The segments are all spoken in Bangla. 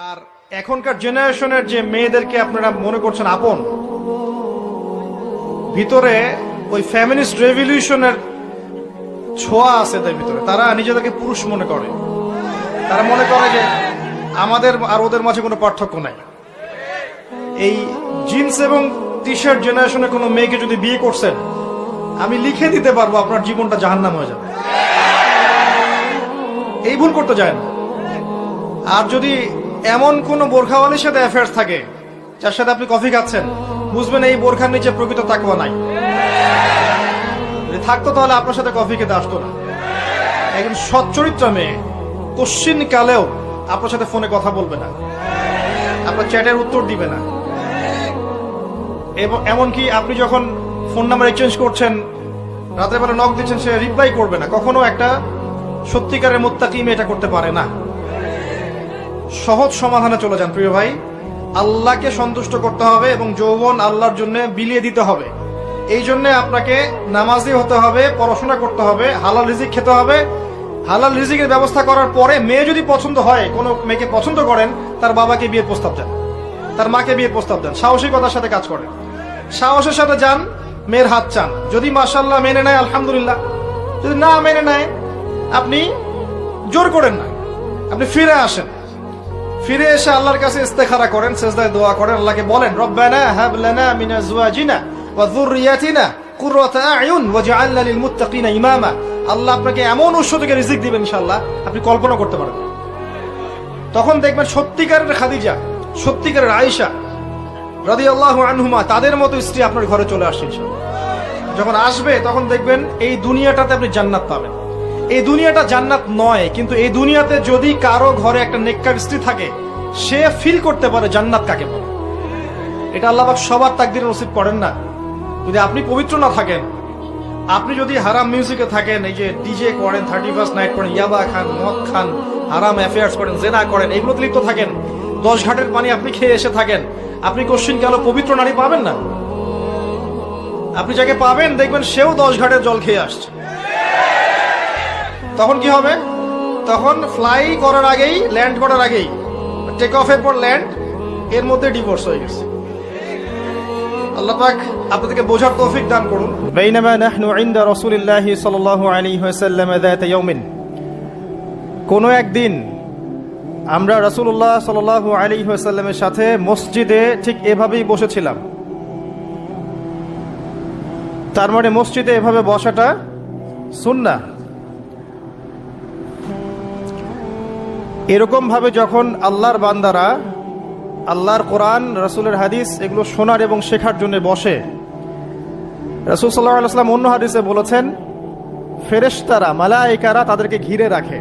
আর এখনকার জেনারেশনের যে মেয়েদেরকে আপনারা মনে করছেন আপন, ভিতরে ওই ফেমিনিস্ট রেভলিউশনের ছোঁয়া আছে তার ভিতরে। তারা নিজেদেরকে পুরুষ মনে করে, তারা মনে করে যে আমাদের আর ওদের মাঝে কোনো পার্থক্য নাই। এই জিন্স এবং টি শার্ট জেনারেশনের কোনো মেয়েকে যদি বিয়ে করছেন, আমি লিখে দিতে পারবো আপনার জীবনটা জাহান্নাম হয়ে যাবে। এই ভুল করতে যায় না। আর যদি এমন কোন বোরখাওয়ালির সাথে অ্যাফেয়ার্স থাকে যার সাথে আপনি কফি খাচ্ছেন, বুঝবেন এই বোরখার নিচে প্রকৃত তাকওয়া নাই। যদি থাকতো তাহলে আপনার সাথে কফি খেতে আসতো না। একজন সচ্চরিত্রা মেয়ে কোশ্চিন কালেও আপনার সাথে ফোনে কথা বলবে না, আপনার চ্যাটের উত্তর দিবে না, এবং এমনকি আপনি যখন ফোন নাম্বার এক্সচেঞ্জ করছেন, রাতের বেলা নক দিচ্ছেন, সে রিপ্লাই করবে না। কখনো একটা সত্যিকারের মুত্তাকি মেয়ে এটা করতে পারে না। সহজ সমাধানে চলে যান প্রিয় ভাই। আল্লাহকে সন্তুষ্ট করতে হবে এবং যৌবন আল্লাহর জন্য বিলিয়ে দিতে হবে। এই জন্য আপনাকে নামাজি হতে হবে, পড়াশোনা করতে হবে, হালাল রিজিক খেতে হবে। হালাল রিজিকের ব্যবস্থা করার পরে মেয়ে যদি পছন্দ হয়, কোনো মেয়েকে পছন্দ করেন, তার বাবাকে বিয়ের প্রস্তাব দেন, তার মাকে বিয়ের প্রস্তাব দেন, সাহসিকতার সাথে কাজ করেন, সাহসের সাথে যান, মেয়ের হাত চান। যদি মাশাআল্লাহ মেনে নেয় আলহামদুলিল্লাহ, যদি না মেনে নেয় আপনি জোর করেন না, আপনি ফিরে আসেন। ফিরে এসে আল্লাহর কাছে ইস্তেখারা করেন, সেজদায় দোয়া করেন, আল্লাহকে বলেন রব্বানা হাব লানা মিন আজওয়াজিনা ওয়া যুররিয়াতিনা কুররাতা আয়ুন ওয়াজআলনা লিল মুত্তাকিনা ইমামা। আল্লাহ আপনাকে এমন উৎস থেকে রিজিক দিবেন ইনশাআল্লাহ আপনি কল্পনা করতে পারবেন। তখন দেখবেন সত্যিকারের খাদিজা, সত্যিকারের আয়েশা রাদিয়াল্লাহু আনহুমা, তাদের মতো স্ত্রী আপনার ঘরে চলে আসছে ইনশাআল্লাহ। যখন আসবে তখন দেখবেন এই দুনিয়াটাতে আপনি জান্নাত পাবেন। এই দুনিয়াটা জান্নাত নয়, কিন্তু এই দুনিয়াতে যদি কারো ঘরে একটা নেককার স্ত্রী থাকে, সে ফিল করতে পারে জান্নাত কাকে বলে। এটা আল্লাহ পাক সবার তাকদীরে নসিব করেন না। যদি আপনি পবিত্র না থাকেন, আপনি যদি হারাম মিউজিকে থাকেন, এই যে ডিজে করেন, 31st নাইট করেন, ইয়াবা খান, মদ খান, হারাম অ্যাফেয়ার্স করেন, জেনা করেন, এগুলোতে লিপ্ত থাকেন, 10 ঘাটের পানি আপনি খেয়ে এসে থাকেন, আপনি কোশ্চিন গেল পবিত্র নারী পাবেন না। আপনি যাকে পাবেন দেখবেন সেও 10 ঘাটের জল খেয়ে আসছে। তখন কি হবে? তখন ফ্লাই করার আগেই, ল্যান্ড করার আগেই, টেক অফের পর ল্যান্ড, এর মধ্যে ডিভোর্স হয়ে গেছে। আল্লাহ পাক আপনাদেরকে বোঝার তৌফিক দান করুন। বাইনামা নাহনু ইনদা রাসূলিল্লাহি সাল্লাল্লাহু আলাইহি ওয়াসাল্লাম যাতা ইয়াউমিন, কোন একদিন আমরা রাসূলুল্লাহ সাল্লাল্লাহু আলাইহি ওয়াসাল্লামের সাথে মসজিদে ঠিক এভাবেই বসেছিলাম। তার মানে মসজিদে এভাবে বসাটা সুন্নাহ। এরকম ভাবে যখন আল্লাহর বান্দারা আল্লাহর কোরআন, রাসূলের হাদিস এগুলো শোনার এবং শেখার জন্য বসে, রাসূল সাল্লাল্লাহু আলাইহি ওয়াসাল্লাম অন্য হাদিসে বলেছেন ফেরেশতারা, মালায়েকারা তাদেরকে ঘিরে রাখে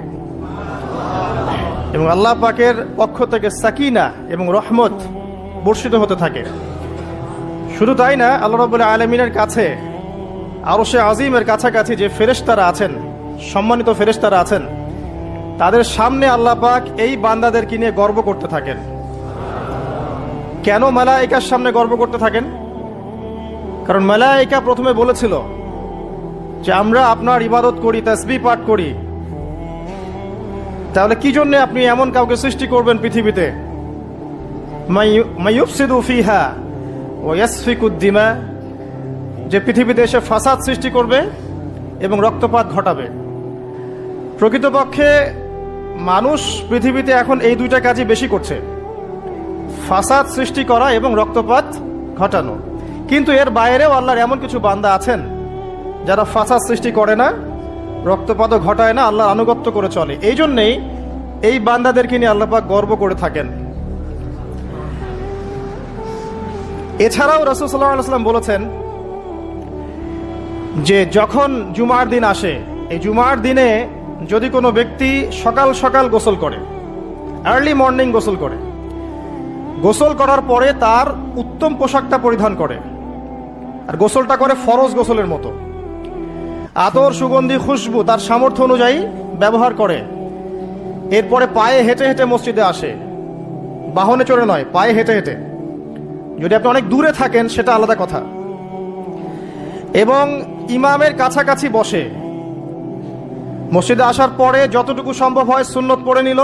এবং আল্লাহ পাকের পক্ষ থেকে সাকিনা এবং রহমত বর্ষিত হতে থাকে। শুধু তাই না, আল্লাহ রাব্বুল আলামিনের কাছে, আরশে আজিমের কাছাকাছি যে ফেরেশতারা আছেন, সম্মানিত ফেরেশতারা আছেন, তাদের সামনে আল্লাহ পাক এই বান্দাদেরকে নিয়ে গর্ব করতে থাকেন। কেন মালায়েকার সামনে গর্ব করতে থাকেন? কারণ মালায়েকা প্রথমে বলেছিল যে আমরা আপনার ইবাদত করি, তাসবিহ পাঠ করি, তাহলে কি জন্য আপনি এমন কাউকে সৃষ্টি করবেন পৃথিবীতে, মাইয়ুফসিদু ফিহা ওয়া ইয়াসফিকুদ দিমা, যে পৃথিবীতে এসে ফাসাদ সৃষ্টি করবে এবং রক্তপাত ঘটাবে। প্রকৃতপক্ষে মানুষ পৃথিবীতে এখন এই দুইটা কাজই বেশি করছে, ফাসাদ সৃষ্টি করা এবং রক্তপাত ঘটানো। কিন্তু এর বাইরেও আল্লাহর এমন কিছু বান্দা আছেন যারা ফাসাদ সৃষ্টি করে না, রক্তপাতও ঘটায় না, আল্লাহর আনুগত্য করে চলে। এই জন্যেই এই বান্দাদেরকে নিয়ে আল্লাহ পাক গর্ব করে থাকেন। এছাড়াও রাসূল সাল্লাল্লাহু আলাইহি ওয়াসাল্লাম বলেছেন যে যখন জুমার দিন আসে, এই জুমার দিনে যদি কোনো ব্যক্তি সকাল সকাল গোসল করে, আর্লি মর্নিং গোসল করে, গোসল করার পরে তার উত্তম পোশাকটা পরিধান করে, আর গোসলটা করে ফরজ গোসলের মতো, আতর, সুগন্ধি, খুশবু তার সামর্থ্য অনুযায়ী ব্যবহার করে, এরপরে পায়ে হেঁটে হেঁটে মসজিদে আসে, বাহনে চড়ে নয়, পায়ে হেঁটে হেঁটে। যদি আপনি অনেক দূরে থাকেন সেটা আলাদা কথা। এবং ইমামের কাছাকাছি বসে, মসজিদে আসার পরে যতটুকু সম্ভব হয় সুন্নত পড়ে নিল,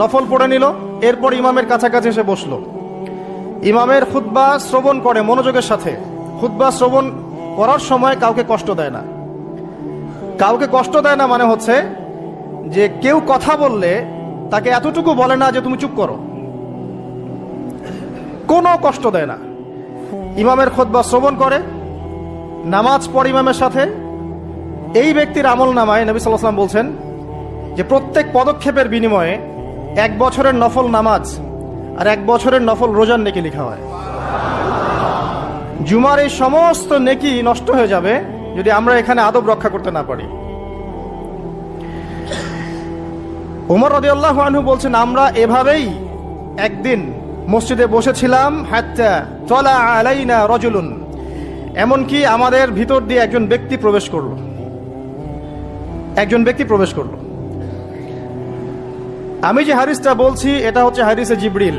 নফল পড়ে নিল, এরপর ইমামের কাছাকাছি এসে বসলো। ইমামের খুতবা শ্রবণ করে মনোযোগের সাথে। খুতবা শ্রবণ করার সময় কাউকে কষ্ট দেয় না। কাউকে কষ্ট দেয় না মানে হচ্ছে যে কেউ কথা বললে তাকে এতটুকু বলে না যে তুমি চুপ করো, কোনো কষ্ট দেয় না। ইমামের খুতবা শ্রবণ করে, নামাজ পড়ে ইমামের সাথে। এই ব্যক্তির আমল নামায় নবী সাল্লাল্লাহু আলাইহি ওয়াসাল্লাম বলছেন যে প্রত্যেক পদক্ষেপের বিনিময়ে 1 বছরের নফল নামাজ আর 1 বছরের নফল রোজার নেকি লেখা হয়। জুমার এই সমস্ত নেকি নষ্ট হয়ে যাবে যদি আমরা এখানে আদব রক্ষা করতে না পারি। ওমর রাদিয়াল্লাহু আনহু বলছেন, আমরা এভাবেই একদিন মসজিদে বসেছিলাম, হাত্তা তালা আলাইনা রাজুলুন, এমনকি আমাদের ভিতর দিয়ে একজন ব্যক্তি প্রবেশ করলো। একজন ব্যক্তি প্রবেশ করলো। আমি যে হাদিসটা বলছি এটা হচ্ছে হাদিসে জিবরিল,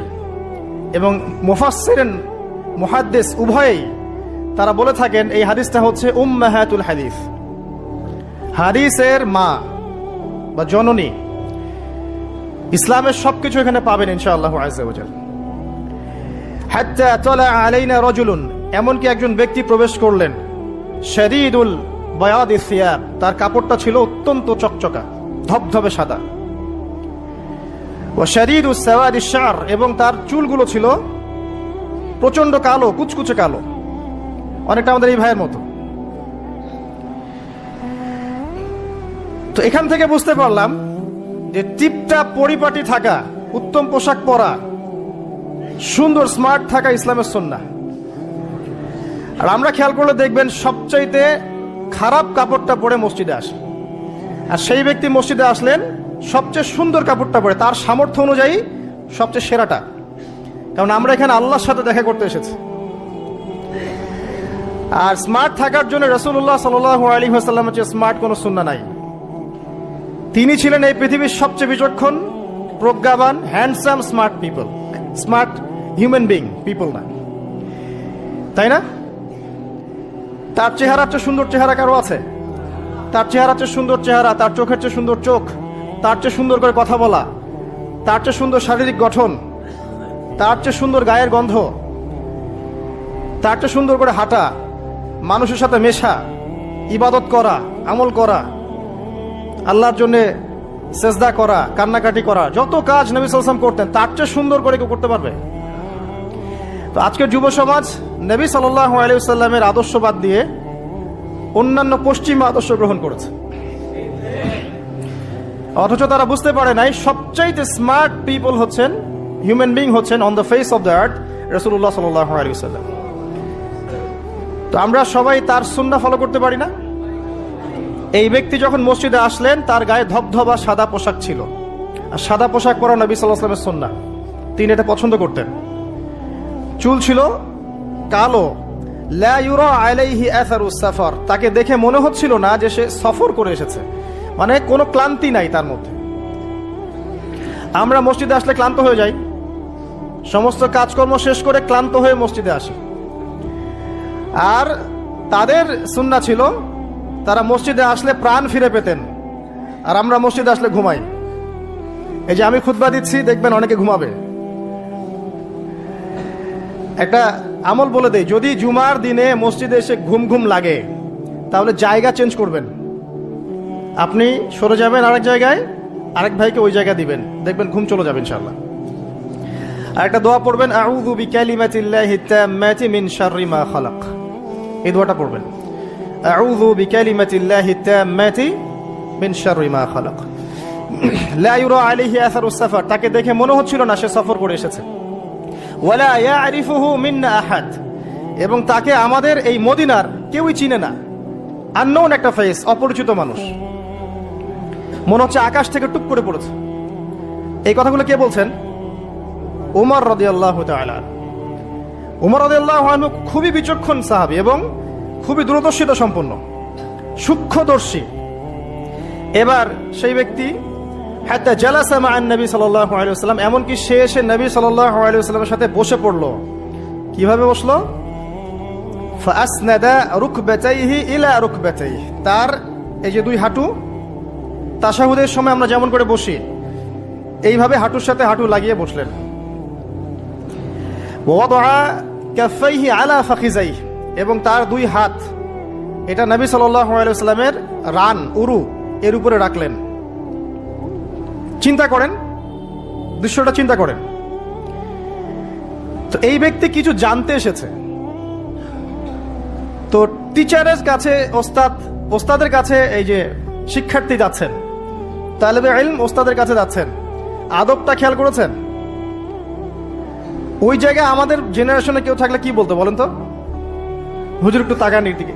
এবং মুফাসসিরিন মুহাদ্দিস উভয়েই তারা বলে থাকেন এই হাদিসটা হচ্ছে উম্মাহাতুল হাদিস, হাদিসের মা বা জননী। ইসলামের সবকিছু এখানে পাবেন ইনশাআল্লাহু আযজা ওয়া জাল্লা। হাত্তা তালা আলাইনা রাজুলুন, এমনকি একজন ব্যক্তি প্রবেশ করলেন। শাদীদুল বায়াদি সিয়াব, তার কাপড়টা ছিল অত্যন্ত চকচকা, ধবধবে সাদা। ওয়া শাদীদুস সাওয়াদিশ শা'r, এবং তার চুলগুলো ছিল প্রচন্ড কালো, কুচকুচে কালো, অনেকটা আমাদের এই ভাইয়ের মতো। তো এখান থেকে বুঝতে পারলাম যে টিপটাপ পরিপাটি থাকা, উত্তম পোশাক পরা, সুন্দর স্মার্ট থাকা ইসলামের সুন্নাহ। আর আমরা খেয়াল করলে দেখবেন সবচাইতে খারাপ কাপড়টা পরে মসজিদে আসে, আর সেই ব্যক্তি মসজিদে আসলেন সবচেয়ে সুন্দর কাপড়টা পরে, তার সামর্থ্য অনুযায়ী সবচেয়ে সেরাটা। কারণ আমরা এখানে আল্লাহর সাথে দেখা করতে এসেছি। আর স্মার্ট থাকার জন্য রাসূলুল্লাহ সাল্লাল্লাহু আলাইহি ওয়াসাল্লামের চেয়ে স্মার্ট কোনো সুন্নাহ নাই। তিনি ছিলেন এই পৃথিবীর সবচেয়ে বিচক্ষণ, প্রজ্ঞাবান, handsome, smart people, smart human being people না, তাই না? তার চেহারার চেয়ে সুন্দর চেহারা কারো আছে? তার চেহারার চেয়ে সুন্দর চেহারা, তার চোখের চেয়ে সুন্দর চোখ, তার চেয়ে সুন্দর করে কথা বলা, তার চেয়ে সুন্দর শারীরিক গঠন, তার চেয়ে সুন্দর গায়ের গন্ধ, তার চেয়ে সুন্দর করে হাঁটা, মানুষের সাথে মেশা, ইবাদত করা, আমল করা, আল্লাহর জন্য সেজদা করা, কান্নাকাটি করা, যত কাজ নবী সাল্লাল্লাহু আলাইহি ওয়াসাল্লাম করতেন তার চেয়ে সুন্দর করে কেউ করতে পারবে? তো আজকের যুব সমাজ নবী সাল্লাল্লাহু আলাইহি ওয়াসাল্লামের আদর্শ বাদ দিয়ে অন্যান্য পশ্চিমা আদর্শ গ্রহণ করেছে, অথচ তারা বুঝতে পারে নাই সবচাইতে স্মার্ট পিপল হচ্ছেন, হিউম্যান বিং হচ্ছেন on the face of the earth রাসূলুল্লাহ সাল্লাল্লাহু আলাইহি ওয়াসাল্লাম। তো আমরা সবাই তার সুন্নাহ ফলো করতে পারি না? এই ব্যক্তি যখন মসজিদে আসলেন তার গায়ে ধবধবা সাদা পোশাক ছিল, আর সাদা পোশাক পরা নবী সাল্লাল্লাহু আলাইহি ওয়াসাল্লামের সুন্নাহ, তিনি এটা পছন্দ করতেন। চুল ছিল কালো, লা ইউরা আলাইহি আসারুস সাফার, তাকে দেখে মনে হচ্ছিল না যে সে সফর করে এসেছে, মানে কোনো ক্লান্তি নাই তার মধ্যে। আমরা মসজিদে আসলে ক্লান্ত হয়ে যাই, সমস্ত কাজকর্ম শেষ করে ক্লান্ত হয়ে মসজিদে আসি। আর তাদের সুন্নাহ ছিল তারা মসজিদে আসলে প্রাণ ফিরে পেতেন, আর আমরা মসজিদে আসলে ঘুমাই। এই যে আমি খুতবা দিচ্ছি, দেখবেন অনেকে ঘুমাবে। একটা আমল বলে দেই, যদি জুমার দিনে মসজিদে এসে ঘুম ঘুম লাগে তাহলে জায়গা চেঞ্জ করবেন, আপনি সরে যাবেন আরেক জায়গায়, আরেক ভাইকে ওই জায়গা দিবেন, দেখবেন ঘুম চলে যাবে ইনশাআল্লাহ। আর একটা দোয়া পড়বেন, আউযু বিকালিমাতিল্লাহি তাম্মাতি মিন শাররি মা খালাক, এই দোয়াটা পড়বেন, আউযু বিকালিমাতিল্লাহি তাম্মাতি মিন শাররি মা খালাক। লা ইউরা আলাইহি আসারুস সাফার, তাকে দেখে মনে হচ্ছিল না সে সফর করে এসেছে। ওয়ালা ইয়ারিফুহু মিন্না আহাদ, এবং তাকে আমাদের এই মদিনার কেউই চিনে না, আননোন একটা ফেস, অপরিচিত মানুষ, মনে হচ্ছে আকাশ থেকে টুপ করে পড়েছে। এই কথাগুলো কে বলছেন? ওমর রাদিয়াল্লাহু তাআলা। ওমর রাদিয়াল্লাহু আনহু খুবই বিচক্ষণ সাহাবী এবং খুবই দূরদর্শিতা সম্পন্ন, সূক্ষ্মদর্শী। এবার সেই ব্যক্তি হাত্তা জালাসা মা'আন নবী সাল্লাল্লাহু আলাইহি ওয়াসাল্লাম, এমনকি সে এসে নবী সাল্লাল্লাহু আলাইহি ওয়াসাল্লামের সাথে বসে পড়লো। কিভাবে বসলো? ফাআসনাদা রুকবাতাইহি ইলা রুকবাতাইহি, তার এই যে দুই হাঁটু তাশাহুদের সময় আমরা যেমন করে বসি এইভাবে হাঁটুর সাথে হাঁটু লাগিয়ে বসলেন। ওয়াদআ কাফাইহি আলা ফাখিজাইহি, এবং তার দুই হাত এটা নবী সাল্লাল্লাহু আলাইহি ওয়াসাল্লামের রান উরু এর উপরে রাখলেন। চিন্তা করেন, দৃশ্যটা চিন্তা করেন। তো এই ব্যক্তি কিছু জানতে এসেছে, তো টিচারের কাছে ওস্তাদের কাছে এই যে শিক্ষার্থী যাচ্ছেন, তালেবে ইলম ওস্তাদের কাছে যাচ্ছেন, আদবটা খেয়াল করেছেন? ওই জায়গায় আমাদের জেনারেশনে কেউ থাকলে কি বলতো বলেন তো? হুজুর একটু তাকান এর দিকে,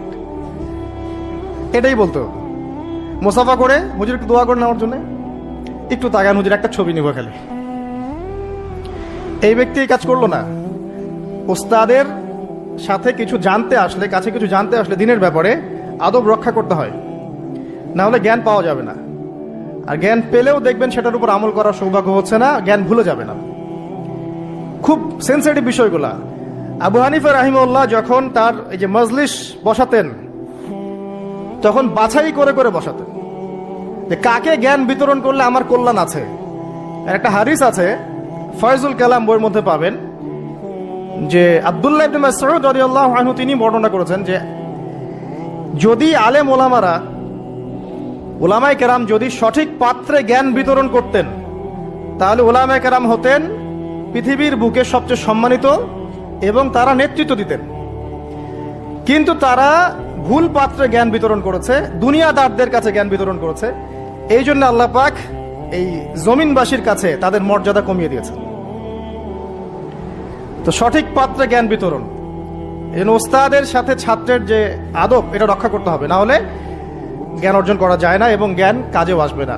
এটাই বলতো। মুসাফা করে হুজুর একটু দোয়া করে নেওয়ার জন্য, একটু তাকান হুজুর, একটা ছবি নিব খালি। এই ব্যক্তি এই কাজ করলো না। ওস্তাদের সাথে কিছু জানতে আসলে, কাছে কিছু জানতে আসলে দিনের ব্যাপারে আদব রক্ষা করতে হয়, না হলে জ্ঞান পাওয়া যাবে না। আর জ্ঞান পেলেও দেখবেন সেটার উপর আমল করার সৌভাগ্য হচ্ছে না, জ্ঞান ভুলে যাবে না। খুব সেন্সিটিভ বিষয়গুলা। আবু হানিফা রাহিমাহুল্লাহ যখন তার এই যে মজলিস বসাতেন, তখন বাছাই করে করে বসাতেন যে কাকে জ্ঞান বিতরণ করলে আমার কল্যাণ আছে। একটা হাদিস আছে, ফয়জুল কালাম বইয়ের মধ্যে পাবেন, যে আব্দুল্লাহ ইবনে মাসউদ রাদিয়াল্লাহু আনহু তিনি বর্ণনা করেছেন যে যদি আলেম উলামায়ে কেরাম যদি সঠিক পাত্রে জ্ঞান বিতরণ করতেন, তাহলে উলামায়ে কেরাম হতেন পৃথিবীর বুকে সবচেয়ে সম্মানিত এবং তারা নেতৃত্ব দিতেন। কিন্তু তারা ভুল পাত্রে জ্ঞান বিতরণ করেছে, দুনিয়াদারদের কাছে জ্ঞান বিতরণ করেছে। এই জন্য আল্লাহ পাক এই জমিনবাসীর কাছে তাদের মর্যাদা কমিয়ে দিয়েছেন। তো সঠিক পাত্রে জ্ঞান বিতরণ, এই ওস্তাদের সাথে ছাত্রের যে আদব, এটা রক্ষা করতে হবে, না হলে জ্ঞান অর্জন করা যায় না এবং জ্ঞান কাজেও আসবে না।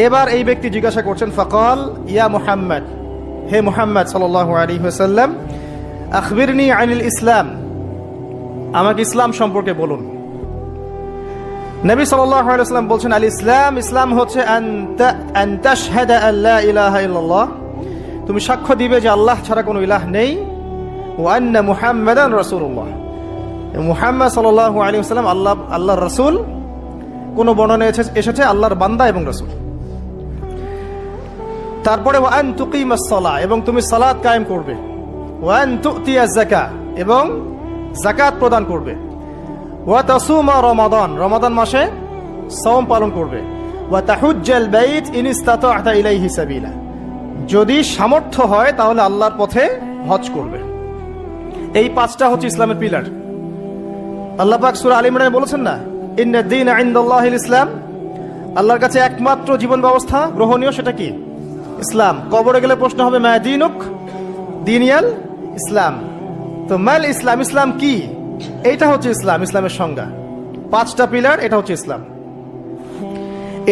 এবার এই ব্যক্তি জিজ্ঞাসা করছেন, ফাকাল ইয়া মুহাম্মদ, হে মুহাম্মদ সাল্লাল্লাহু আলাইহি ওয়াসাল্লাম, আখবিরনি আনিল ইসলাম, আমাকে ইসলাম সম্পর্কে বলুন। নবী সাল্লাল্লাহু আলাইহি ওয়াসাল্লাম বলছেন, আল ইসলাম, ইসলাম হচ্ছে আন তাশহাদা আল্লা ইলাহা ইল্লাল্লাহ, তুমি সাক্ষ্য দিবে যে আল্লাহ ছাড়া কোনো ইলাহ নেই, ওয়া আন্না মুহাম্মাদান রাসূলুল্লাহ, মুহাম্মদ সাল্লাল্লাহু আলাইহি ওয়াসাল্লাম আল্লাহর রাসূল। কোন বর্ণনায় এসেছে আল্লাহর বান্দা এবং রাসূল। তারপরে ওয়া আন তুকিমাস সালাহ, এবং তুমি সালাত কায়েম করবে, ওয়া আন তুতিয়াজ যাকাত, এবং যাকাত প্রদান করবে, ওয়া তাসুমা রমাদান, রমাদান মাসে সাওম পালন করবে, ওয়া তাহুজ্জাল বাইত ইন ইসতাতা'তা ইলাইহি সাবিলা, যদি সামর্থ্য হয় তাহলে আল্লাহর পথে হজ করবে। এই পাঁচটা হচ্ছে ইসলামের পিলার। আল্লাহ পাক সূরা আলে ইমরানে বলেছেন না, ইন্নাদ দীনা ইনদাল্লাহিল ইসলাম, আল্লাহর কাছে একমাত্র জীবন ব্যবস্থা গ্রহণীয় সেটা কি? ইসলাম। কবরে গেলে প্রশ্ন হবে মা দীনুক, দীনিয়াল ইসলাম। তো মাল ইসলাম, ইসলাম কি? এইটা হচ্ছে ইসলাম, ইসলামের সংজ্ঞা। পাঁচটা পিলার, এটা হচ্ছে ইসলাম।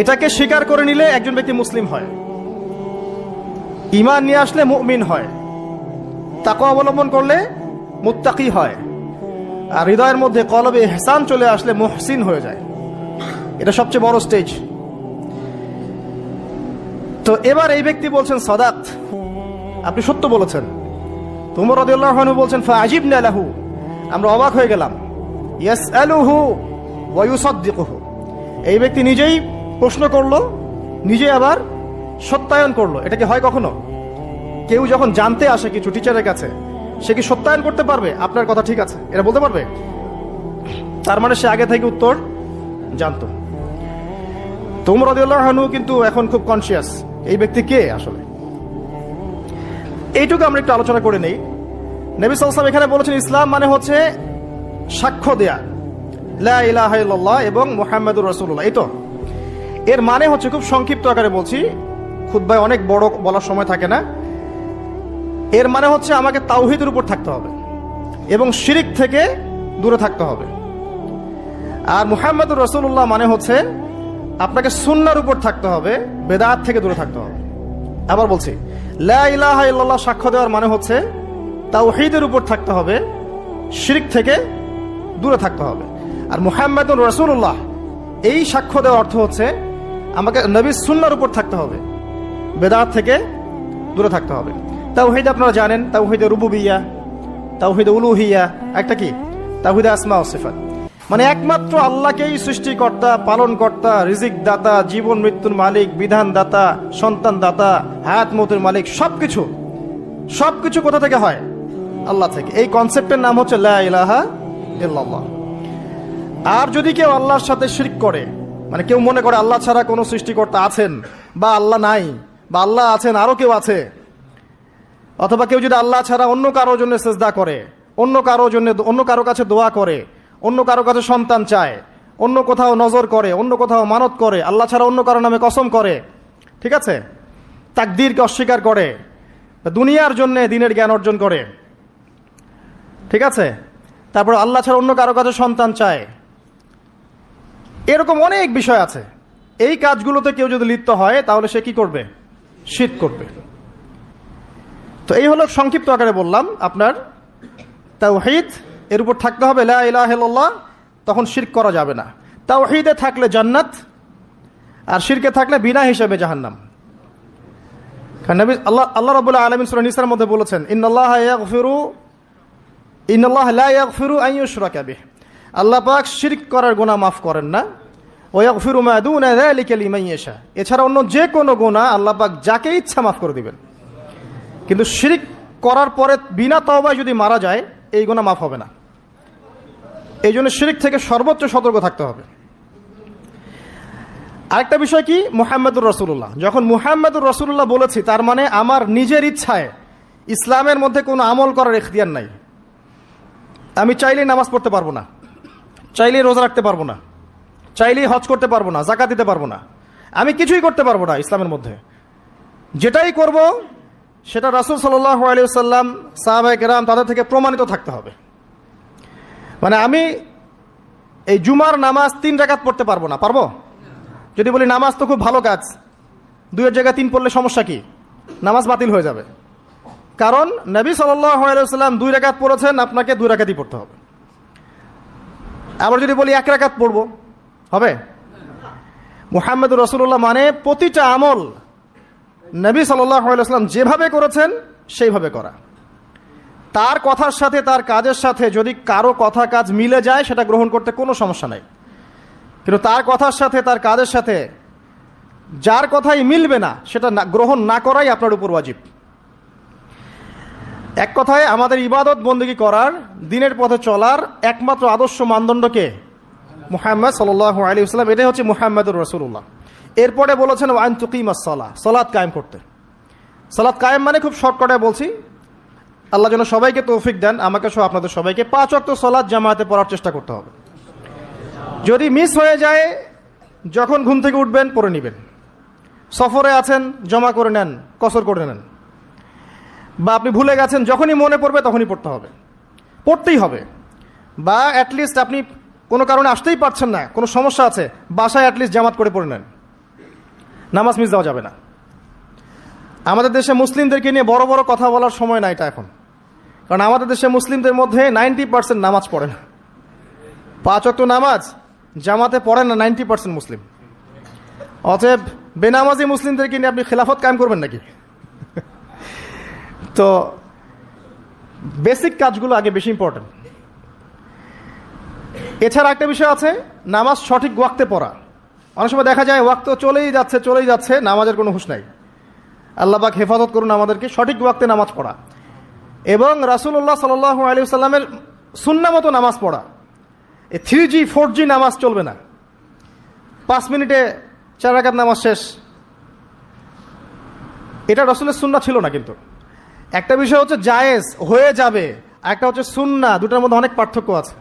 এটাকে স্বীকার করে নিলে একজন ব্যক্তি মুসলিম হয়, ঈমান নিয়ে আসলে মুমিন হয়, তাকওয়া অবলম্বন করলে মুত্তাকি হয়, আর হৃদয়ের মধ্যে কলবে ইহসান চলে আসলে মুহসিন হয়ে যায়। এটা সবচেয়ে বড় স্টেজ। তো এবার এই ব্যক্তি বলছেন সাদাত, আপনি সত্য বলেছেন। উমর রাদিয়াল্লাহু আনহু বলছেন ফাআজিবনা লাহু, আমরা অবাক হয়ে গেলাম। ইয়াসআলুহু ওয়া ইউসাদ্দিকুহু, এই ব্যক্তি নিজেই প্রশ্ন করলো, নিজে আবার সত্যায়ন করলো। এটা কি হয় কখনো? কেউ যখন জানতে আসে কিছু টিচারের কাছে, সে কি সত্যায়ন করতে পারবে আপনার কথা ঠিক আছে এটা বলতে পারবে? তার মানে সে আগে থেকে উত্তর জানতো। তো উমর রাদিয়াল্লাহু আনহু কিন্তু এখন খুব কনসিয়াস এই ব্যক্তি কে আসলে। এইটুকু আমরা একটু আলোচনা করে নেই। নবী সাল্লাল্লাহু আলাইহি ওয়াসাল্লাম এখানে বলেছেন ইসলাম মানে হচ্ছে সাক্ষ্য দেয়া লা ইলাহা ইল্লাল্লাহ এবং মুহাম্মাদুর রাসূলুল্লাহ। এই তো এর মানে হচ্ছে, খুব সংক্ষিপ্ত আকারে বলছি, খুতবায় অনেক বড় বলার সময় থাকে না। এর মানে হচ্ছে আমাকে তাওহীদের উপর থাকতে হবে এবং শিরক থেকে দূরে থাকতে হবে। আর মুহাম্মাদুর রাসূলুল্লাহ মানে হচ্ছে আপনাকে সুন্নাহর উপর থাকতে হবে, বেদাত থেকে দূরে থাকতে হবে। আবার বলছি, লা ইলাহা ইল্লাল্লাহ সাক্ষ্য দেওয়ার মানে হচ্ছে তাওহীদের উপর থাকতে হবে, শিরক থেকে দূরে থাকতে হবে। আর মুহাম্মাদুর রাসূলুল্লাহ এই সাক্ষ্য দেওয়ার অর্থ হচ্ছে আমাকে নবীর সুন্নাহর উপর থাকতে হবে, বেদাত থেকে দূরে থাকতে হবে। তাওহীদ আপনারা জানেন, তাওহীদে রুবুবিয়্যাহ, তাওহীদে উলুহিয়্যা, একটা কি তাওহীদে আসমা ও সিফাত, মানে একমাত্র আল্লাহকেই সৃষ্টিকর্তা, পালনকর্তা, রিজিক দাতা, জীবন মৃত্যুর মালিক, বিধান দাতা, সন্তান দাতা, হায়াত মৌতের মালিক, সবকিছু কোথা থেকে হয়? আল্লাহ থেকে। এই কনসেপ্টের নাম হচ্ছে লা ইলাহা ইল্লাল্লাহ। আর যদি কেউ আল্লাহর সাথে শিরক করে, মানে কেউ মনে করে আল্লাহ ছাড়া কোনো সৃষ্টিকর্তা আছেন, বা আল্লাহ নাই, বা আল্লাহ আছেন আরো কেউ আছে, অথবা কেউ যদি আল্লাহ ছাড়া অন্য কারোর জন্য সেজদা করে, অন্য কারো কাছে দোয়া করে, অন্য কারো কাছে সন্তান চায়, অন্য কোথাও নজর করে, অন্য কোথাও মানত করে, আল্লাহ ছাড়া অন্য কারো নামে কসম করে, ঠিক আছে, তাকদীরকে অস্বীকার করে, দুনিয়ার জন্য দিনের জ্ঞান অর্জন করে, ঠিক আছে, তারপর আল্লাহ ছাড়া অন্য কারো কাছে সন্তান চায়, এরকম অনেক বিষয় আছে। এই কাজগুলোতে কেউ যদি লিপ্ত হয় তাহলে সে কি করবে? শিরক করবে। তো এই হলো সংক্ষিপ্ত আকারে বললাম, আপনার তাওহীদ এর উপর থাকতে হবে, লা ইলাহা ইল্লাল্লাহ, তখন শিরক করা যাবে না। তাওহীদে থাকলে জান্নাত, আর শিরকে থাকলে বিনা হিসাবে জাহান্নাম। কারণ নবী আল্লাহ রাব্বুল আলামিন সূরা নিসার মধ্যে বলেছেন, ইন্নাল্লাহা লা ইয়াগফিরু আন ইউশরাকা বিহি, আল্লাহ পাক শিরক করার গুনাহ মাফ করেন না, ওয়া ইয়াগফিরু মা দুনা যালিকা লিমান ইয়াশা, এছাড়া অন্য যে কোনো গুনাহ আল্লাহ পাক যাকে ইচ্ছা মাফ করে দিবেন। কিন্তু শিরক করার পরে বিনা তওবায় যদি মারা যায়, এই গুনাহ মাফ হবে না। এই জন্য শিরক থেকে সর্বোচ্চ সতর্ক থাকতে হবে। আরেকটা বিষয় কি, মুহাম্মদুর রাসূলুল্লাহ, যখন মুহাম্মদুর রাসূলুল্লাহ বলেছি, তার মানে আমার নিজের ইচ্ছায় ইসলামের মধ্যে কোনো আমল করার ইখতিয়ার নাই। আমি চাইলেই নামাজ পড়তে পারবো না, চাইলেই রোজা রাখতে পারবো না, চাইলেই হজ করতে পারবো না, যাকাত দিতে পারবো না, আমি কিছুই করতে পারবো না ইসলামের মধ্যে। যেটাই করব সেটা রাসূল সাল্লাল্লাহু আলাইহি ওয়াসাল্লাম, সাহাবায়ে কেরাম তাদের থেকে প্রমাণিত থাকতে হবে। মানে আমি এই জুমার নামাজ 3 রাকাত পড়তে পারবো না, পারবো? যদি বলি নামাজ তো খুব ভালো কাজ, 2-এর জায়গায় 3 পড়লে সমস্যা কি? নামাজ বাতিল হয়ে যাবে। কারণ নবী সাল্লাল্লাহু আলাইহি ওয়াসাল্লাম 2 রাকাত পড়েছেন, আপনাকে 2 রাকাতই পড়তে হবে। আবার যদি বলি 1 রাকাত পড়বো, হবে? মুহাম্মদুর রাসূলুল্লাহ মানে প্রতিটা আমল নবী সাল্লাল্লাহু আলাইহি ওয়াসাল্লাম যেভাবে করেছেন সেইভাবে করা। তার কথার সাথে তার কাজের সাথে যদি কারো কথা কাজ মিলে যায়, সেটা গ্রহণ করতে কোনো সমস্যা নাই। কিন্তু তার কথার সাথে তার কাজের সাথে যার কথাই মিলবে না, সেটা গ্রহণ না করাই আপনার উপর ওয়াজিব। এক কথায় আমাদের ইবাদত বন্দেগী করার, দিনের পথে চলার একমাত্র আদর্শ মানদণ্ডকে মুহাম্মদ সাল্লাল্লাহু আলাইহি ওয়াসাল্লাম, এটাই হচ্ছে মুহাম্মদুর রাসূলুল্লাহ। এরপরে বলেছেন ওয়া আন তুকিমাস সালাহ, সালাত কায়েম করতে। সালাত কায়েম মানে খুব শর্টকাটে বলছি, আল্লাহ যেন সবাইকে তৌফিক দেন, আমাকে সহ আপনাদের সবাইকে 5 ওয়াক্ত সালাত জামাতে পড়ার চেষ্টা করতে হবে। যদি মিস হয়ে যায়, যখন ঘুম থেকে উঠবেন পড়ে নেবেন, সফরে আছেন জমা করে নেন, কসর করে নেন, বা আপনি ভুলে গেছেন, যখনই মনে পড়বে তখনই পড়তে হবে, পড়তেই হবে। বা অ্যাটলিস্ট আপনি কোনো কারণে আসতেই পারছেন না, কোনো সমস্যা আছে, বাসায় অ্যাটলিস্ট জামাত করে পড়ে নেন, নামাজ মিস দেওয়া যাবে না। আমাদের দেশে মুসলিমদেরকে নিয়ে বড় বড় কথা বলার সময় না এটা এখন, কারণ আমাদের দেশে মুসলিমদের মধ্যে 90% নামাজ পড়ে না। 5 ওয়াক্ত নামাজ জামাতে পড়ে না 90% মুসলিম। অতএব বেনামাজি মুসলিমদেরকে নিয়ে আপনি খেলাফত কায়েম করবেন নাকি? তো বেসিক কাজগুলো আগে বেশি ইম্পর্টেন্ট। এছাড়া একটা বিষয় আছে, নামাজ সঠিক ওয়াক্তে পড়া। অনেক সময় দেখা যায় ওয়াক্ত চলেই যাচ্ছে, নামাজের কোনো হুঁশ নাই। আল্লাহ পাক হেফাজত করুন আমাদেরকে। সঠিক ওয়াক্তে নামাজ পড়া এবং রাসূলুল্লাহ সাল্লাল্লাহু আলাইহি ওয়াসাল্লামের সুন্নাহ মতো নামাজ পড়া। এই 3G 4G নামাজ চলবে না। 5 মিনিটে 4 রাকাত নামাজ শেষ, এটা রাসূলের সুন্নাহ ছিল না। কিন্তু একটা বিষয় হচ্ছে জায়েজ হয়ে যাবে, একটা হচ্ছে সুন্নাহ, দুটার মধ্যে অনেক পার্থক্য আছে।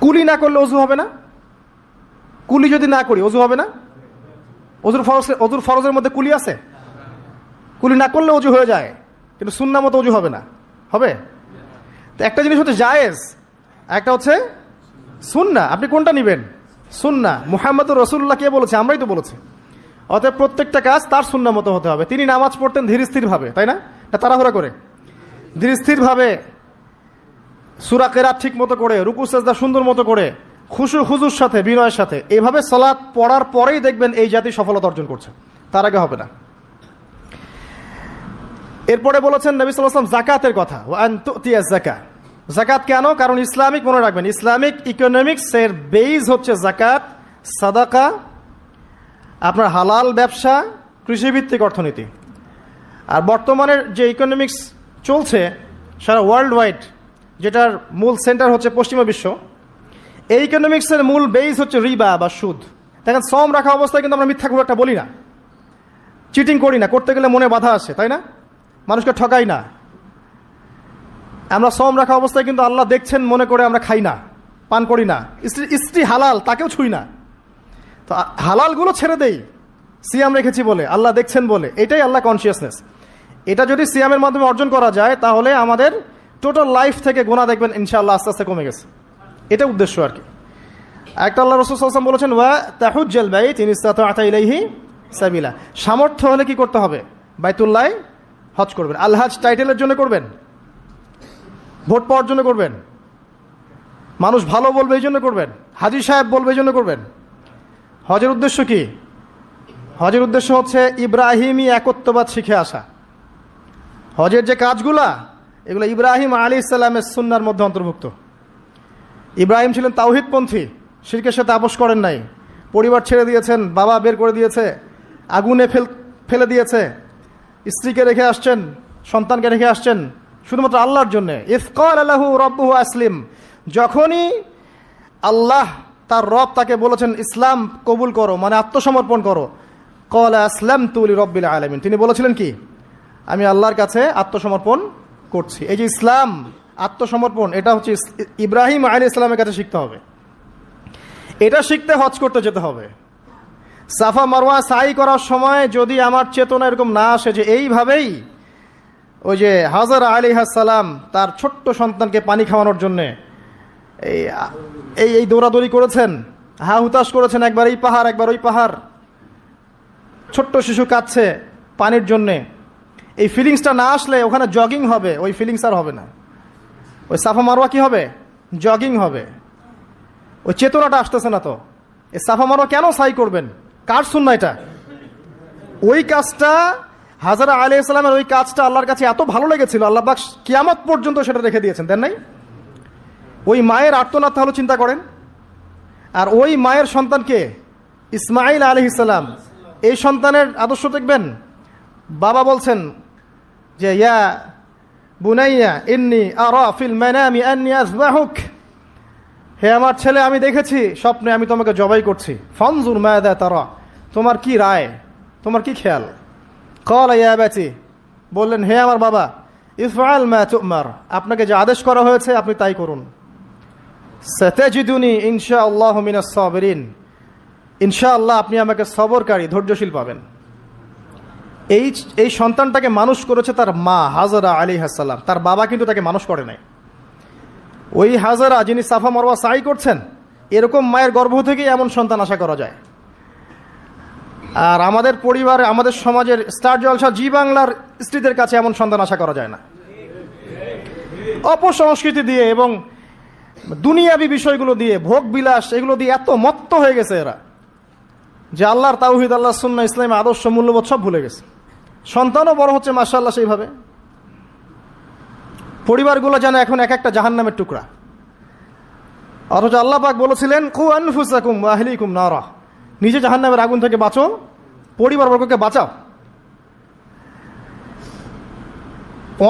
কুলি না করলে ওযু হবে না, কুলি যদি না করি ওযু হবে না। অজুর ফরজের মধ্যে কুলি আছে, কুলি না করলে ওযু হয়ে যায়, কিন্তু সুন্নাহ মতো ওযু হবে না, হবে? তো একটা জিনিস হচ্ছে জায়েজ, একটা হচ্ছে সুন্নাহ। আপনি কোনটা নেবেন? সুন্নাহ। মুহাম্মদুর রাসূলুল্লাহ কে বলেছে? আমরাই তো বলেছি। অতএব প্রত্যেকটা কাজ তার সুন্নাহ মতো হতে হবে। তিনি নামাজ পড়তেন ধীর স্থির ভাবে, তাই না? তাড়াহুড়া করে, ধীর স্থির ভাবে, সূরা কেরাত ঠিক মতো করে, রুকু সেজদা সুন্দর মতো করে, খুশু হুজুর সাথে, বিনয়ের সাথে। এভাবে সালাত পড়ার পরেই দেখবেন এই জাতি সফলতা অর্জন করছে, তার আগে হবে না। এরপরে বলেছেন নবী সাল্লাল্লাহু আলাইহি ওয়াসাল্লাম যাকাতের কথা, ওয়া আন তুতিয়াজ যাকাত। যাকাত কেন? কারণ ইসলামিক, মনে রাখবেন, ইসলামিক ইকোনমিক্স এর বেস হচ্ছে যাকাত, সাদাকা, আপনার হালাল ব্যবসা, কৃষিভিত্তিক অর্থনীতি। আর বর্তমানের যে ইকোনমিক্স চলছে সারা ওয়ার্ল্ড ওয়াইড, যেটার মূল সেন্টার হচ্ছে পশ্চিমা বিশ্ব, এই ইকোনমিক্সের মূল বেস হচ্ছে রিবা বা সুদ। দেখেন, শ্রম রাখা অবস্থায় কিন্তু আমরা মিথ্যা খুব একটা বলি না, চিটিং করি না, করতে গেলে মনে বাধা আসে, তাই না? মানুষকে ঠকাই না। আমরা শ্রম রাখা অবস্থায় কিন্তু আল্লাহ দেখছেন মনে করে আমরা খাই না, পান করি না। স্ত্রী হালাল, তাকেও ছুই না। তো হালালগুলো ছেড়ে দেই সিয়াম রেখেছি বলে, আল্লাহ দেখছেন বলে। এটাই আল্লাহ কনসিয়াসনেস। এটা যদি সিয়ামের মাধ্যমে অর্জন করা যায়, তাহলে আমাদের টোটাল লাইফ থেকে গুনাহ দেখবেন ইনশাআল্লাহ আস্তে আস্তে কমে গেছে। এটা উদ্দেশ্য আর কি। একটা আল্লাহ রাসূল সাল্লাল্লাহু আলাইহি ওয়াসাল্লাম বলেছেন, ওয়া তাহুজ্জাল বাইত ইন ইসতাতা ইলাইহি সাবিলা। সামর্থ্য হলে কি করতে হবে? বাইতুল্লাহ হজ করবেন। আল হজ টাইটেলের জন্য করবেন? ভোট পাওয়ার জন্য করবেন? মানুষ ভালো বলবে এই জন্য করবেন? হাজী সাহেব বলবে এই জন্য করবেন? হজের উদ্দেশ্য কি? হজের উদ্দেশ্য হচ্ছে ইব্রাহিমী একত্ববাদ শিখে আসা। হজের যে কাজগুলা, এগুলো ইব্রাহিম আলাইহিস সালামের সুন্নাহর মধ্যে অন্তর্ভুক্ত। ইব্রাহিম ছিলেন তাওহীদপন্থী, শিরকের সাথে আপোষ করেন নাই। পরিবার ছেড়ে দিয়েছেন, বাবা বের করে দিয়েছে, আগুনে ফেলে দিয়েছে, স্ত্রীকে রেখে আসছেন, সন্তানকে রেখে আসছেন শুধুমাত্র আল্লাহর জন্য। ইয ক্বালা লাহু রাব্বুহু আসলিম, যখনই আল্লাহ তার রব তাকে বলেছেন ইসলাম কবুল করো, মানে আত্মসমর্পণ করো, ক্বালা আসলামতু লিরাব্বিল আলামিন, তিনি বলেছিলেন কি? আমি আল্লাহর কাছে আত্মসমর্পণ করছি। এই যে ইসলাম, আত্মসমর্পণ, এটা হচ্ছে ইব্রাহিম আলাইহিস সালামের কাছে শিখতে হবে। এটা শিখতে হজ করতে যেতে হবে। সাফা মারওয়া সাই করার সময় যদি আমার চেতনা এরকম না আসে যে এইভাবেই ওই যে হাজরা আলাইহিস সালাম তার ছোট্ট সন্তানকে পানি খাওয়ানোর জন্যে এই দৌড়াদৌড়ি করেছেন, হা হুতাশ করেছেন, একবার এই পাহাড় একবার ওই পাহাড়, ছোট্ট শিশু কাঁদছে পানির জন্যে, এই ফিলিংসটা না আসলে ওখানে জগিং হবে, ওই ফিলিংস আর হবে না। ওই সাফা মারওয়া কি হবে? জগিং হবে। ওই চেতনাটা আসতেছে না। তো এই সাফা মারওয়া কেন সাই করবেন? কার সুন্নাহ এটা? ওই কাজটা হাজরা আলাইহিস সালামের, ওই কাজটা আল্লাহর কাছে এত ভালো লেগেছিল, আল্লাহ পাক কিয়ামত পর্যন্ত সেটা রেখে দিয়েছেন, দেন নাই? ওই মায়ের আর্তনাদ তাহলে চিন্তা করেন। আর ওই মায়ের সন্তানকে ইসমাঈল আলাইহিস সালাম, এই সন্তানের আদর্শ দেখবেন। বাবা বলছেন যে ইয়া বুনাইয়া ইন্নী আরা ফিল মানামি আন্নী আযবাহুক, হে আমার ছেলে, আমি দেখেছি স্বপ্নে আমি তোমাকে জবাই করছি। ফানজুর মাযা তারা, তোমার কি রায়, তোমার কি খেয়াল? ক্বালা ইয়া আবাতি, বললেন হে আমার বাবা, ইফআল মা তুমার, আপনাকে যে আদেশ করা হয়েছে আপনি তাই করুন। সাতাজিদুনি ইনশাআল্লাহু মিনাস সাবিরিন, ইনশাআল্লাহ আপনি আমাকে সবরকারী, ধৈর্যশীল পাবেন। এই সন্তানটাকে মানুষ করেছে তার মা হাজরা আলাইহিস সালাম, তার বাবা কিন্তু তাকে মানুষ করে নাই। ওই হাজরা যিনি সাফা মারওয়া সাই করছেন, এরকম মায়ের গর্ভ থেকেই এমন সন্তান আশা করা যায়। আর আমাদের পরিবারে, আমাদের সমাজের স্টার জলসা জি বাংলার স্ত্রীদের কাছে এমন সন্তান আশা করা যায় না। অপসংস্কৃতি দিয়ে এবং দুনিয়াবি বিষয়গুলো দিয়ে, ভোগ বিলাস, এগুলো দিয়ে এত মত্ত হয়ে গেছে এরা যে আল্লাহর তাওহীদ, আল্লাহর সুন্নাহ, ইসলামের আদর্শ, মূল্যবোধ সব ভুলে গেছে। সন্তানও বড় হচ্ছে মাশাআল্লাহ সেইভাবে। পরিবারগুলো যেন এখন এক একটা জাহান্নামের টুকরা। অথচ আল্লাহ পাক বলেছিলেন কু আনফুসাকুম ওয়া আহলিকুম নারা, নিজে জাহান্নামের আগুন থেকে বাঁচো, পরিবারবর্গকে বাঁচাও।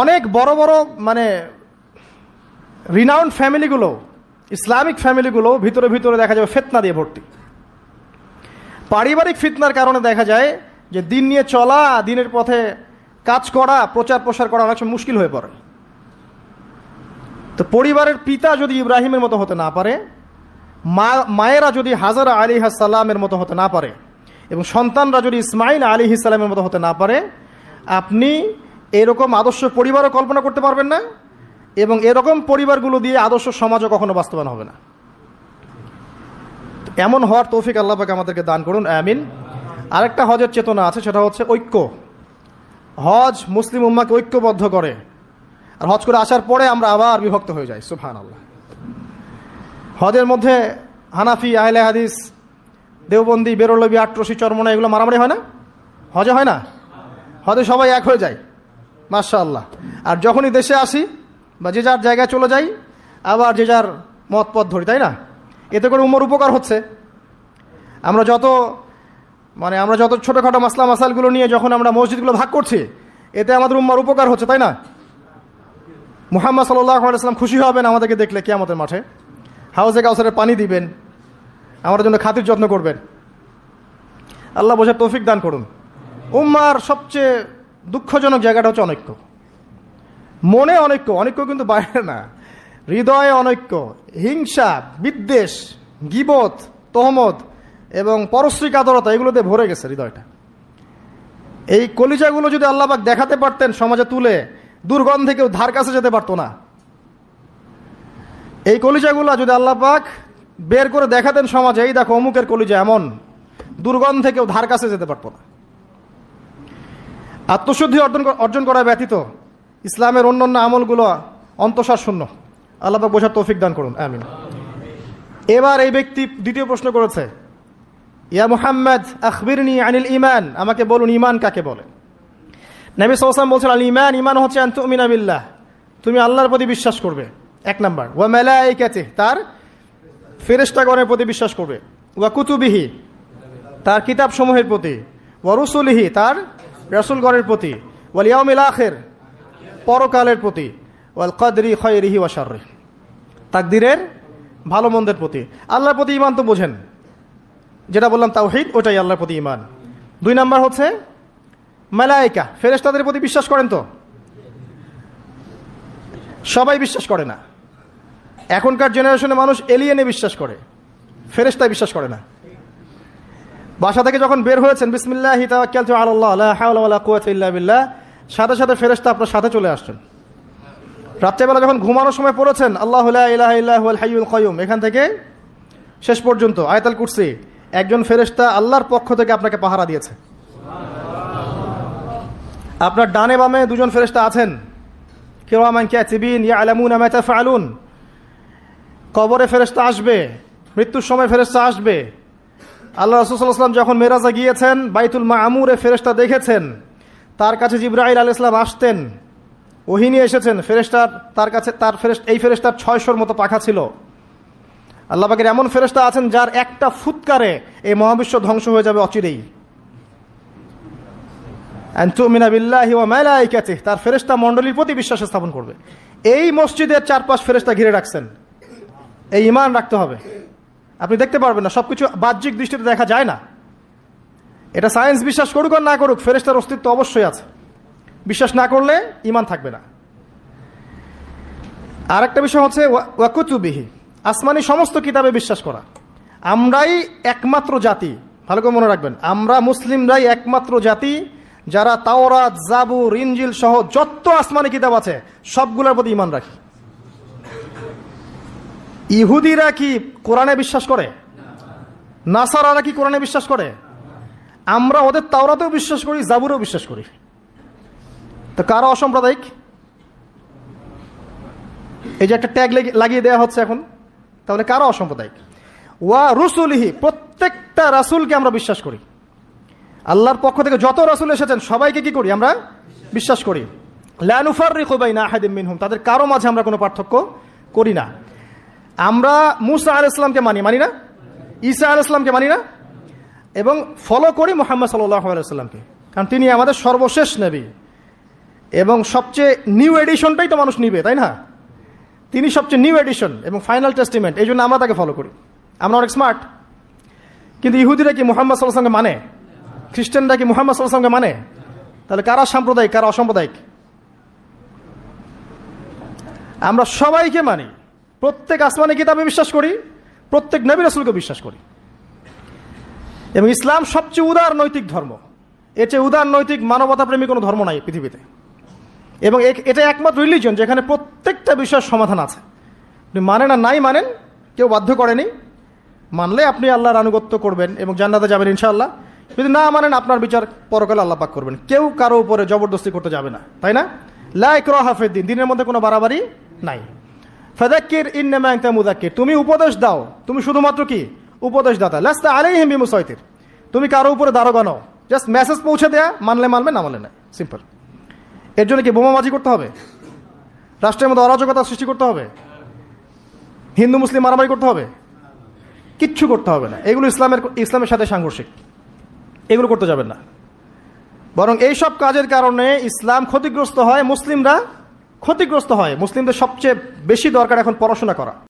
অনেক বড় বড় মানে রিনাউন্ড ফ্যামিলিগুলো, ইসলামিক ফ্যামিলিগুলো ভিতরে ভিতরে দেখা যাবে ফিতনা দিয়ে ভর্তি। পারিবারিক ফিতনার কারণে দেখা যায় যে দিন নিয়ে চলা, দিনের পথে কাজ করা, প্রচার প্রসার করা অনেক সময় মুশকিল হয়ে পড়ে। তো পরিবারের পিতা যদি ইব্রাহিমের মতো হতে না পারে, মায়েরা যদি হাজরা আলাইহিস সালামের মতো হতে না পারে, এবং সন্তানরা যদি ইসমাঈল আলাইহিস সালামের মতো হতে না পারে, আপনি এরকম আদর্শ পরিবারও কল্পনা করতে পারবেন না, এবং এরকম পরিবারগুলো দিয়ে আদর্শ সমাজও কখনো বাস্তবায়ন হবে না। এমন হওয়ার তৌফিক আল্লাহ পাক আমাদেরকে দান করুন, আমিন। আরেকটা হজের চেতনা আছে, সেটা হচ্ছে ঐক্য। হজ মুসলিম উম্মাহকে ঐক্যবদ্ধ করে। আর হজ করে আসার পরে আমরা আবার বিভক্ত হয়ে যাই, সুবহানাল্লাহ। হজের মধ্যে হানাফি, আহলে হাদিস, দেওবন্দি, বেরলবি, আটরশি, চরমনা, এগুলো মারামারি হয় না? হজে হয় না? হজে সবাই এক হয়ে যায়, মাশাআল্লাহ। আর যখনই দেশে আসি বা যে যার জায়গায় চলে যাই, আবার যে যার মত পথ ধরি, তাই না? এতে করে উম্মার উপকার হচ্ছে। আমরা যত ছোটোখাটো মাসলা মাসালগুলো নিয়ে যখন আমরা মসজিদগুলো ভাগ করছি, এতে আমাদের উম্মার উপকার হচ্ছে, তাই না? মুহাম্মদ সাল্লাল্লাহু আলাইহি ওয়াসাল্লাম খুশি হবেন আমাদেরকে দেখলে কিয়ামতের মাঠে, হাউজে কাউসারের পানি দিবেন, আমাদের জন্য খাতির যত্ন করবেন। আল্লাহ বোঝার তৌফিক দান করুন। উম্মার সবচেয়ে দুঃখজনক জায়গাটা হচ্ছে অনৈক্য। মনে অনৈক্য, অনৈক্য কিন্তু বাইরে না, হৃদয়ে অনৈক্য, হিংসা, বিদ্বেষ, গীবত, তহমত এবং পরশ্রী কাতরতা, এগুলোতে ভরে গেছে হৃদয়টা। এই কলিজাগুলো যদি আল্লাহ পাক দেখাতে পারতেন সমাজে তুলে, দুর্গন্ধে কেউ ধার কাছে যেতে পারতো না। এই কলিজাগুলো যদি আল্লাহ পাক বের করে দেখাতেন সমাজে, এই দেখো অমুকের কলিজা এমন, দুর্গন্ধে কেউ ধার কাছে যেতে পারতো না। আত্মশুদ্ধি অর্জন করা ব্যতীত ইসলামের অন্যান্য আমলগুলো অন্তঃসার শূন্য। আল্লাহ পাক বোঝার তৌফিক দান করুন, আমিন। এবার এই ব্যক্তি দ্বিতীয় প্রশ্ন করেছে, ইয়া মুহাম্মদ আখবিরনি আনিল ঈমান, আমাকে বলুন ঈমান কাকে বলে। নবী সাল্লাল্লাহু আলাইহি ওয়াসাল্লাম বলছেন, আল ঈমান, ঈমান হচ্ছে আন তুমিনা বিল্লাহ, তুমি আল্লাহর প্রতি বিশ্বাস করবে, এক নাম্বার। ওয়া মালাইকাতিহি, তার ফেরেশতাগণের প্রতি বিশ্বাস করবে। ওয়া কুতুবিহি, তার কিতাব সমূহের প্রতি। ওয়া রুসুলিহি, তার রাসূলগণের প্রতি। ওয়াল ইয়াউমিল আখির, পরকালের প্রতি। ওয়াল কদরি খায়রিহি ওয়া শাররিহি, তাকদীরের ভালো মন্দের প্রতি। আল্লাহর প্রতি ঈমান তো বোঝেন, যেটা বললাম তাওহীদ, ওটাই আল্লাহর প্রতি ঈমান। দুই নাম্বার হচ্ছে মালায়েকা, ফেরেশতাদের প্রতি বিশ্বাস করেন তো? সবাই বিশ্বাস করে না। এখনকার জেনারেশনে মানুষ এলিয়েনে বিশ্বাস করে, ফেরেশতায় বিশ্বাস করে না। বাসা থেকে যখন বের হয়েছেন, বিসমিল্লাহি তাওয়াক্কালতু আলাল্লাহ লা হাওলা ওয়ালা কুওয়াতা ইল্লা বিল্লাহ, সাথে সাথে ফেরেশতা আপনার সাথে চলে আসছেন। রাত্রেবেলা যখন ঘুমানোর সময় পড়েছেন আল্লাহু লা ইলাহা ইল্লা হুয়াল হাইয়ুল কাইয়ুম, এখান থেকে শেষ পর্যন্ত আয়াতুল কুরসি, একজন ফেরেশতা আল্লাহর পক্ষ থেকে আপনাকে পাহারা দিয়েছে। আপনার ডানে বামে দুজন ফেরেশতা আছেন, কিরামান কাতিবিন ইয়ালামুনা মা তাফআলুন। কবরে ফেরেশতা আসবে, মৃত্যুর সময় ফেরেশতা আসবে। আল্লাহ রাসূল সাল্লাল্লাহু আলাইহি ওয়াসাল্লাম যখন মেরাজে গিয়েছেন, বাইতুল মামুরে ফেরেশতা দেখেছেন, তার কাছে জিবরাইল আলাইহিস সালাম আসতেন, ওহী নিয়ে এসেছেন। ফেরেশতার তার কাছে এই ফেরেশতার 600-র মতো পাখা ছিল। আল্লাহ পাকের এমন ফেরেশতা আছেন যার একটা ফুৎকারে এই মহাবিশ্ব ধ্বংস হয়ে যাবে অচিরেই। আন তুমিনা বিল্লাহি ওয়া মালাইকাতিহি, তার ফেরেশতা মণ্ডলীর প্রতি বিশ্বাস স্থাপন করবে। এই মসজিদের চারপাশ ফেরেশতা ঘিরে রাখছেন, এই ঈমান রাখতে হবে। আপনি দেখতে পারবেন না, সবকিছু বাহ্যিক দৃষ্টিতে দেখা যায় না। এটা সায়েন্স বিশ্বাস করুক আর না করুক, ফেরেশতার অস্তিত্ব অবশ্যই আছে। বিশ্বাস না করলে ঈমান থাকবে না। আর একটা বিষয় হচ্ছে ওয়া কুতুবিহি, আসমানি সমস্ত কিতাবে বিশ্বাস করা। আমরাই একমাত্র জাতি, ভালো করে মনে রাখবেন, আমরা মুসলিমরাই একমাত্র জাতি যারা তাওরাত, জাবুর, ইনজিল সহ যত আসমানি কিতাব আছে সবগুলোর প্রতি ঈমান রাখি। ইহুদিরা কি কোরআনে বিশ্বাস করে? নাসারারা কি কোরআনে বিশ্বাস করে? আমরা ওদের তাওরাতেও বিশ্বাস করি, জাবুরেও বিশ্বাস করি। তো কারা অসাম্প্রদায়িক? এই যে একটা ট্যাগ লাগিয়ে দেওয়া হচ্ছে এখন, তাহলে কারা অসাম্প্রদায়িক? ওয়া রুসুলিহি, প্রত্যেকটা রাসূলকে আমরা বিশ্বাস করি। আল্লাহর পক্ষ থেকে যত রাসূল এসেছেন সবাইকে কি করি? আমরা বিশ্বাস করি। লা নুফাররিকু বাইনা আহাদিম মিনহুম, তাদের কারো মাঝে আমরা কোনো পার্থক্য করি না। আমরা মুসা আলাইহিস সালামকে মানি না? ঈসা আলাইহিস সালামকে মানি না? এবং ফলো করি মুহাম্মদ সাল্লাল্লাহু আলাইহি ওয়াসাল্লামকে, কারণ তিনি আমাদের সর্বশেষ নবী এবং সবচেয়ে নিউ এডিশনটাই তো মানুষ নিবে, তাই না? তিনি সবচেয়ে নিউ এডিশন এবং ফাইনাল টেস্টিমেন্ট, এই জন্য আমরা তাকে ফলো করি। আমরা অনেক স্মার্ট। কিন্তু ইহুদিরা কি মুহাম্মদ সাল্লাল্লাহু আলাইহি ওয়াসাল্লামকে মানে? খ্রিস্টানরা কি মুহাম্মদ সাল্লাল্লাহু আলাইহি ওয়াসাল্লামকে মানে? তাহলে কারা সাম্প্রদায়িক, কারা অসাম্প্রদায়িক? আমরা সবাইকে মানি, প্রত্যেক আসমানি কিতাবে বিশ্বাস করি, প্রত্যেক নবী রাসূলকে বিশ্বাস করি। এবং ইসলাম সবচেয়ে উদার নৈতিক ধর্ম। এর চেয়ে উদার নৈতিক মানবতাপ্রেমী কোনো ধর্ম নাই পৃথিবীতে। এবং এটা একমাত্র রিলিজিয়ন যেখানে প্রত্যেকটা বিষয়ের সমাধান আছে। আপনি মানেন আর নাই মানেন, কেউ বাধ্য করেনি। মানলে আপনি আল্লাহর আনুগত্য করবেন এবং জান্নাতে যাবেন ইনশাআল্লাহ। যদি না মানেন, আপনার বিচার পরকালে আল্লাহ পাক করবেন। কেউ কারো উপরে জবরদস্তি করতে যাবে না, তাই না? লা ইকরাহা ফিদ্দিন, দিনের মধ্যে কোনো বাড়াবাড়ি নাই। ফাযাক্কির ইন্নামা আনতা মুযাক্কির, তুমি উপদেশ দাও, তুমি শুধুমাত্র কি উপদেশদাতা। লাস্তা আলাইহিম বিমুসাইতির, তুমি কারো উপরে দারোগা নও, জাস্ট মেসেজ পৌঁছে দেয়া, মানলে মানবে, না মানলে না, সিম্পল। এর জন্য কি বোমাবাজি করতে হবে? রাষ্ট্রের মধ্যে অরাজকতা সৃষ্টি করতে হবে? হিন্দু মুসলিম মারামারি করতে হবে? কিচ্ছু করতে হবে না। এগুলো ইসলামের সাথে সাংঘর্ষিক, এগুলো করতে যাবেন না। বরং এইসব কাজের কারণে ইসলাম ক্ষতিগ্রস্ত হয়, মুসলিমরা ক্ষতিগ্রস্ত হয়। মুসলিমদের সবচেয়ে বেশি দরকার এখন পড়াশোনা করা।